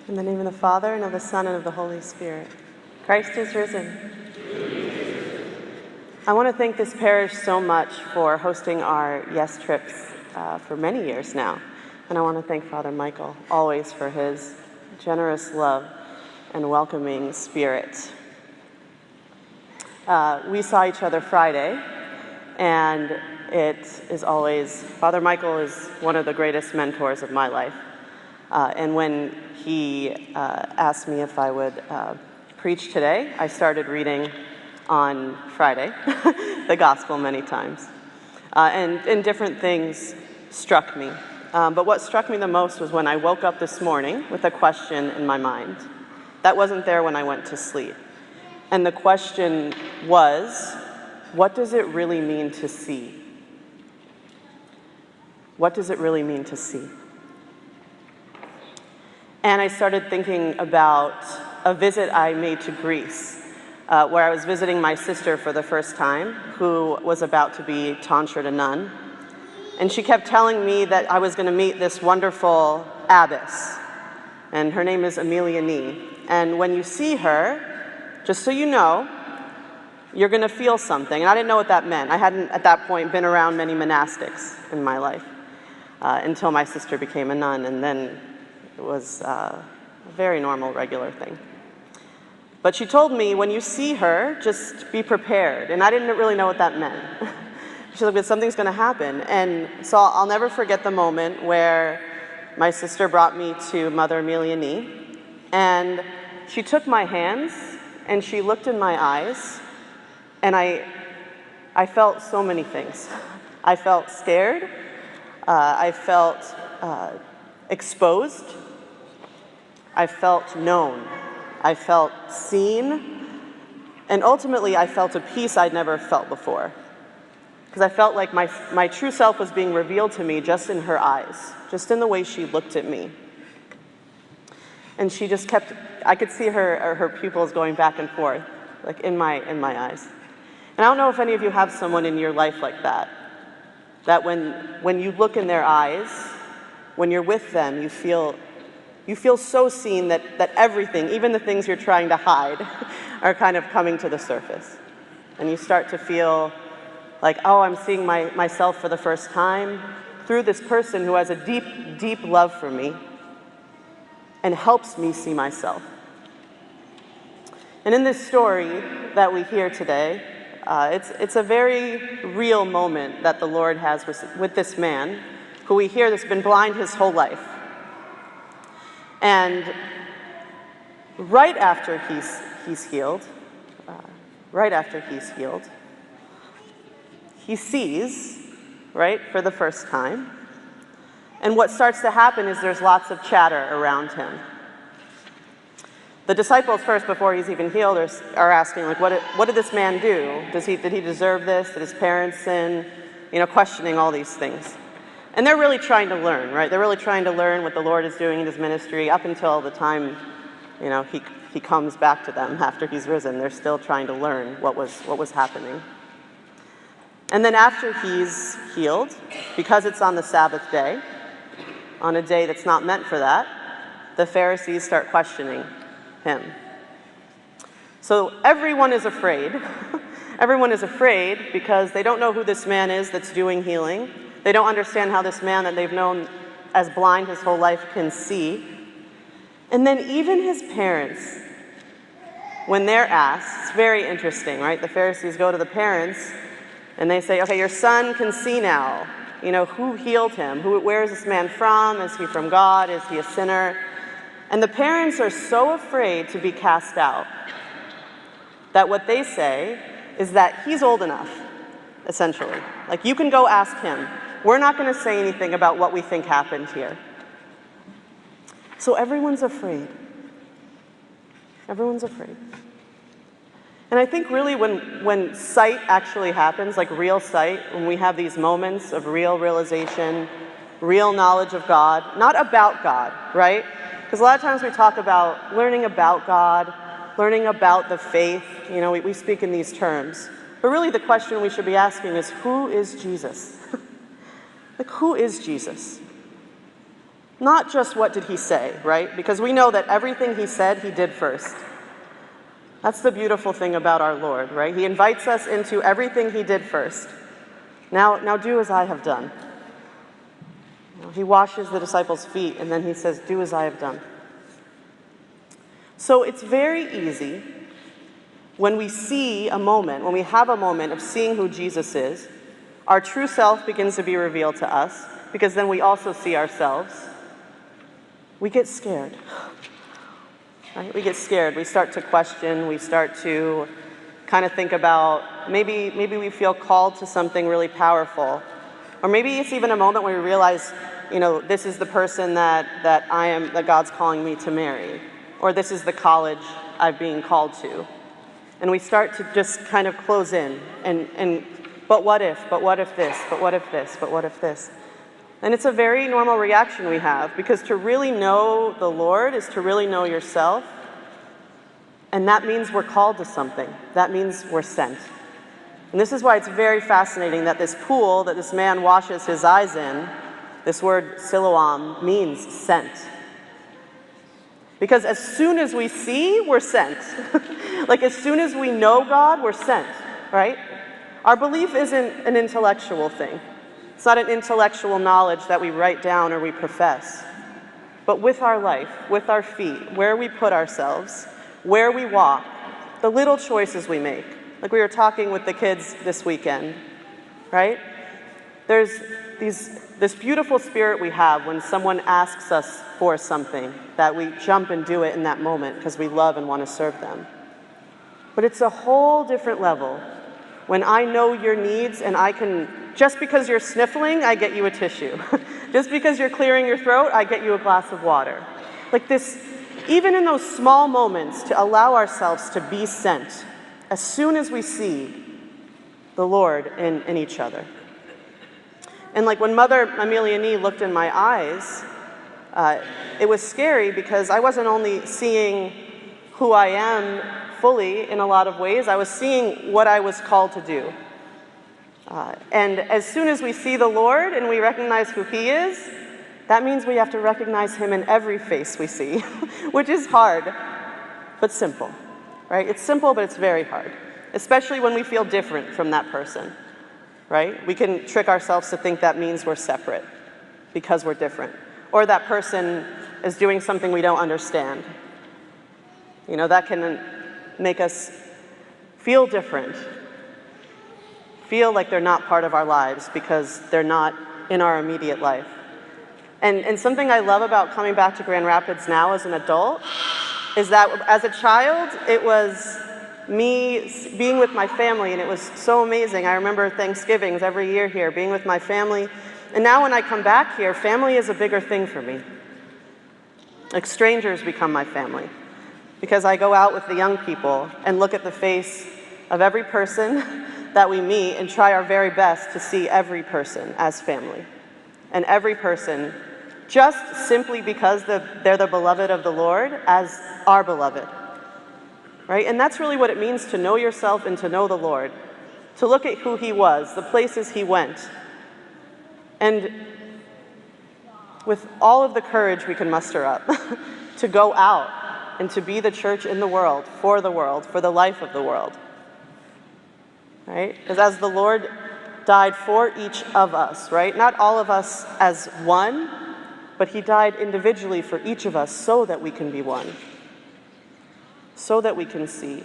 In the name of the Father, and of the Son, and of the Holy Spirit. Christ is risen. I want to thank this parish so much for hosting our Yes trips for many years now. And I want to thank Father Michael always for his generous love and welcoming spirit. We saw each other Friday, and it is always, Father Michael is one of the greatest mentors of my life. And when he asked me if I would preach today, I started reading on Friday the gospel many times. And different things struck me. But what struck me the most was when I woke up this morning with a question in my mind. That wasn't there when I went to sleep. And the question was, what does it really mean to see? What does it really mean to see? And I started thinking about a visit I made to Greece, where I was visiting my sister for the first time, who was about to be tonsured a nun. And she kept telling me that I was going to meet this wonderful abbess, and her name is Amelia Nee. And when you see her, just so you know, you're going to feel something. And I didn't know what that meant. I hadn't, at that point, been around many monastics in my life until my sister became a nun, and then it was a very normal, regular thing. But she told me, when you see her, just be prepared. And I didn't really know what that meant. She said, something's going to happen. And so I'll never forget the moment where my sister brought me to Mother Amelia Nee, and she took my hands, and she looked in my eyes, and I felt so many things. I felt scared. I felt exposed. I felt known. I felt seen. And ultimately, I felt a peace I'd never felt before. Because I felt like my true self was being revealed to me just in her eyes, just in the way she looked at me. And she just kept, I could see her pupils going back and forth, like in my eyes. And I don't know if any of you have someone in your life like that when you look in their eyes, when you're with them, you feel so seen that everything, even the things you're trying to hide, are kind of coming to the surface. And you start to feel like, oh, I'm seeing myself for the first time through this person who has a deep, deep love for me and helps me see myself. And in this story that we hear today, it's a very real moment that the Lord has with this man who we hear has been blind his whole life. And right after he's healed, he sees, right, for the first time. And what starts to happen is there's lots of chatter around him. The disciples first, before he's even healed, are asking, like, what did this man do? Did he deserve this? Did his parents sin? Questioning all these things. And they're really trying to learn, right? They're really trying to learn what the Lord is doing in his ministry up until the time, he comes back to them after he's risen. They're still trying to learn what was happening. And then after he's healed, because it's on the Sabbath day, on a day that's not meant for that, the Pharisees start questioning him. So everyone is afraid. Everyone is afraid because they don't know who this man is that's doing healing. They don't understand how this man that they've known as blind his whole life can see. And then even his parents, when they're asked, it's very interesting, right? The Pharisees go to the parents and they say, okay, your son can see now. Who healed him? Where is this man from? Is he from God? Is he a sinner? And the parents are so afraid to be cast out that what they say is that he's old enough, essentially. Like, you can go ask him. We're not going to say anything about what we think happened here. So everyone's afraid. Everyone's afraid. And I think really when sight actually happens, like real sight, when we have these moments of real realization, real knowledge of God, not about God, right? Because a lot of times we talk about learning about God, learning about the faith, we speak in these terms. But really the question we should be asking is, who is Jesus? Like, who is Jesus? Not just what did he say, right? Because we know that everything he said, he did first. That's the beautiful thing about our Lord, right? He invites us into everything he did first. Now do as I have done. He washes the disciples' feet, and then he says, do as I have done. So it's very easy when we see a moment, when we have a moment of seeing who Jesus is, our true self begins to be revealed to us, because then we also see ourselves. We get scared. Right? We get scared. We start to question. We start to kind of think about maybe we feel called to something really powerful. Or maybe it's even a moment where we realize, this is the person that God's calling me to marry. Or this is the college I'm being called to. And we start to just kind of close in but what if this, but what if this, but what if this? And it's a very normal reaction we have, because to really know the Lord is to really know yourself. And that means we're called to something. That means we're sent. And this is why it's very fascinating that this pool that this man washes his eyes in, this word Siloam, means sent. Because as soon as we see, we're sent. Like as soon as we know God, we're sent, right? Our belief isn't an intellectual thing. It's not an intellectual knowledge that we write down or we profess. But with our life, with our feet, where we put ourselves, where we walk, the little choices we make. Like we were talking with the kids this weekend, right? There's this beautiful spirit we have when someone asks us for something, that we jump and do it in that moment because we love and want to serve them. But it's a whole different level when I know your needs and I can, just because you're sniffling, I get you a tissue. Just because you're clearing your throat, I get you a glass of water. Like this, even in those small moments, to allow ourselves to be sent as soon as we see the Lord in each other. And like when Mother Amelia Nee looked in my eyes, it was scary because I wasn't only seeing who I am fully in a lot of ways, I was seeing what I was called to do. And as soon as we see the Lord and we recognize who he is, that means we have to recognize him in every face we see, which is hard, but simple, right? It's simple, but it's very hard, especially when we feel different from that person, right? We can trick ourselves to think that means we're separate because we're different, or that person is doing something we don't understand. That can make us feel different, feel like they're not part of our lives because they're not in our immediate life. And something I love about coming back to Grand Rapids now as an adult is that as a child, it was me being with my family, and it was so amazing. I remember Thanksgivings every year here, being with my family. And now when I come back here, family is a bigger thing for me. Like strangers become my family, because I go out with the young people and look at the face of every person that we meet and try our very best to see every person as family. And every person, just simply because they're the beloved of the Lord, as our beloved. Right? And that's really what it means to know yourself and to know the Lord. To look at who he was, the places he went. And with all of the courage we can muster up, to go out and to be the church in the world, for the life of the world. Right? Because as the Lord died for each of us, right? Not all of us as one, but he died individually for each of us so that we can be one. So that we can see.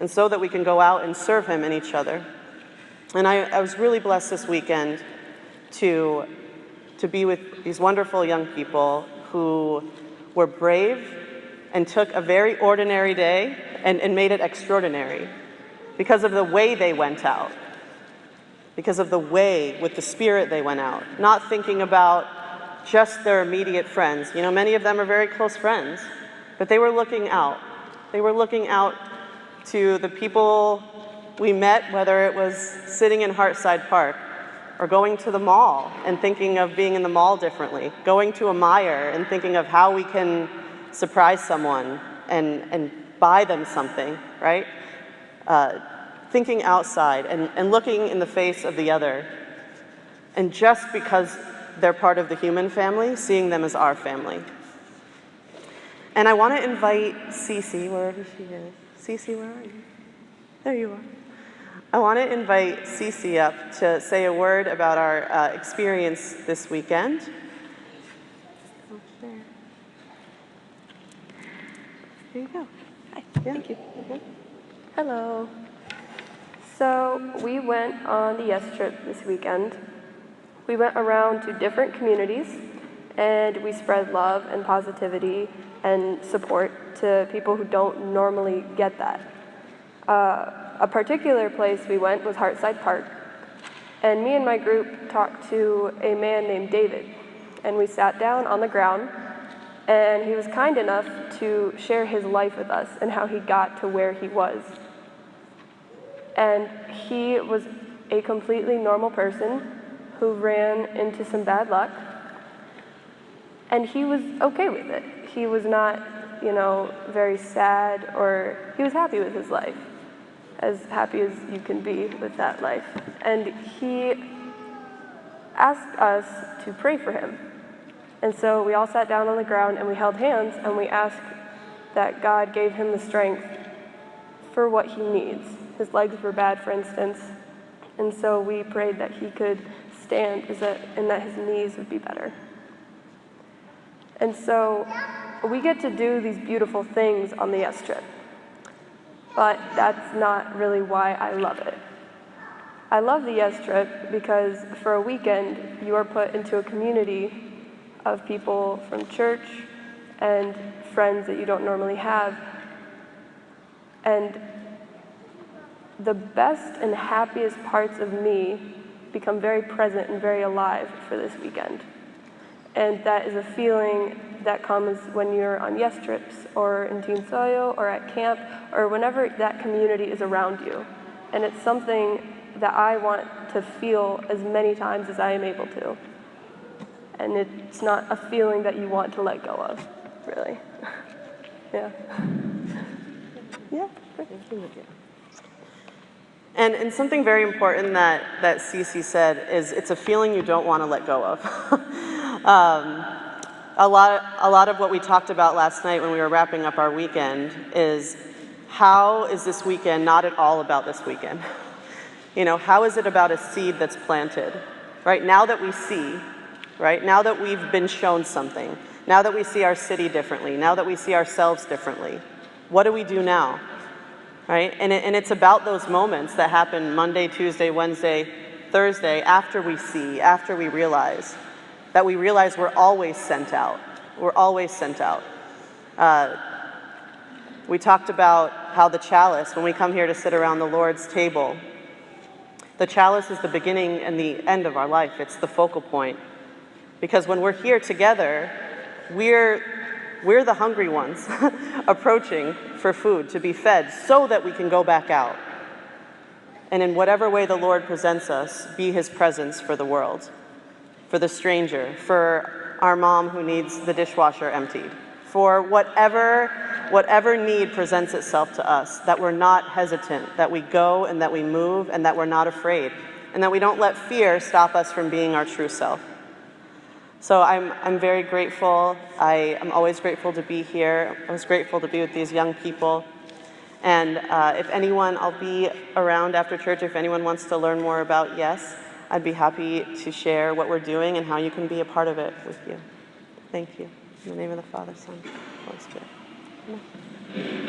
And so that we can go out and serve him and each other. And I was really blessed this weekend to be with these wonderful young people who were brave and took a very ordinary day and made it extraordinary because of the way they went out. Because of the way, with the spirit they went out. Not thinking about just their immediate friends. Many of them are very close friends. But they were looking out. They were looking out to the people we met, whether it was sitting in Hartside Park, or going to the mall and thinking of being in the mall differently. Going to a Meijer and thinking of how we can surprise someone and buy them something, right? Thinking outside and looking in the face of the other. And just because they're part of the human family, seeing them as our family. And I want to invite Cece, wherever she is. Cece, where are you? There you are. I want to invite Cece up to say a word about our experience this weekend. There you go. Hi, thank you. Hello. So we went on the Yes Trip this weekend. We went around to different communities and we spread love and positivity and support to people who don't normally get that. A particular place we went was Hartside Park, and me and my group talked to a man named David, and we sat down on the ground, and he was kind enough to share his life with us and how he got to where he was. And he was a completely normal person who ran into some bad luck, and he was okay with it. He was not, very sad, or he was happy with his life, as happy as you can be with that life. And he asked us to pray for him. And so we all sat down on the ground and we held hands and we asked that God gave him the strength for what he needs. His legs were bad, for instance, and so we prayed that he could stand and that his knees would be better. And so we get to do these beautiful things on the Yes Trip, but that's not really why I love it. I love the Yes Trip because for a weekend you are put into a community of people from church and friends that you don't normally have, and the best and happiest parts of me become very present and very alive for this weekend. And that is a feeling that comes when you're on Yes Trips or in Teen Soyo or at camp or whenever that community is around you. And it's something that I want to feel as many times as I am able to. And it's not a feeling that you want to let go of, really. Yeah. Yeah. And something very important that Cece said is it's a feeling you don't want to let go of. A lot of what we talked about last night when we were wrapping up our weekend is how is this weekend not at all about this weekend? How is it about a seed that's planted? Right now that we see, right? Now that we've been shown something, now that we see our city differently, now that we see ourselves differently, what do we do now? Right? And it's about those moments that happen Monday, Tuesday, Wednesday, Thursday, after we see, after we realize we're always sent out. We're always sent out. We talked about how the chalice, when we come here to sit around the Lord's table, the chalice is the beginning and the end of our life. It's the focal point. Because when we're here together, we're the hungry ones approaching for food to be fed so that we can go back out. And in whatever way the Lord presents us, be his presence for the world, for the stranger, for our mom who needs the dishwasher emptied, for whatever need presents itself to us, that we're not hesitant, that we go and that we move and that we're not afraid, and that we don't let fear stop us from being our true self. So I'm very grateful. I am always grateful to be here. I was grateful to be with these young people. And if anyone, I'll be around after church. If anyone wants to learn more about Yes, I'd be happy to share what we're doing and how you can be a part of it with you. Thank you. In the name of the Father, Son, Holy Spirit. Amen.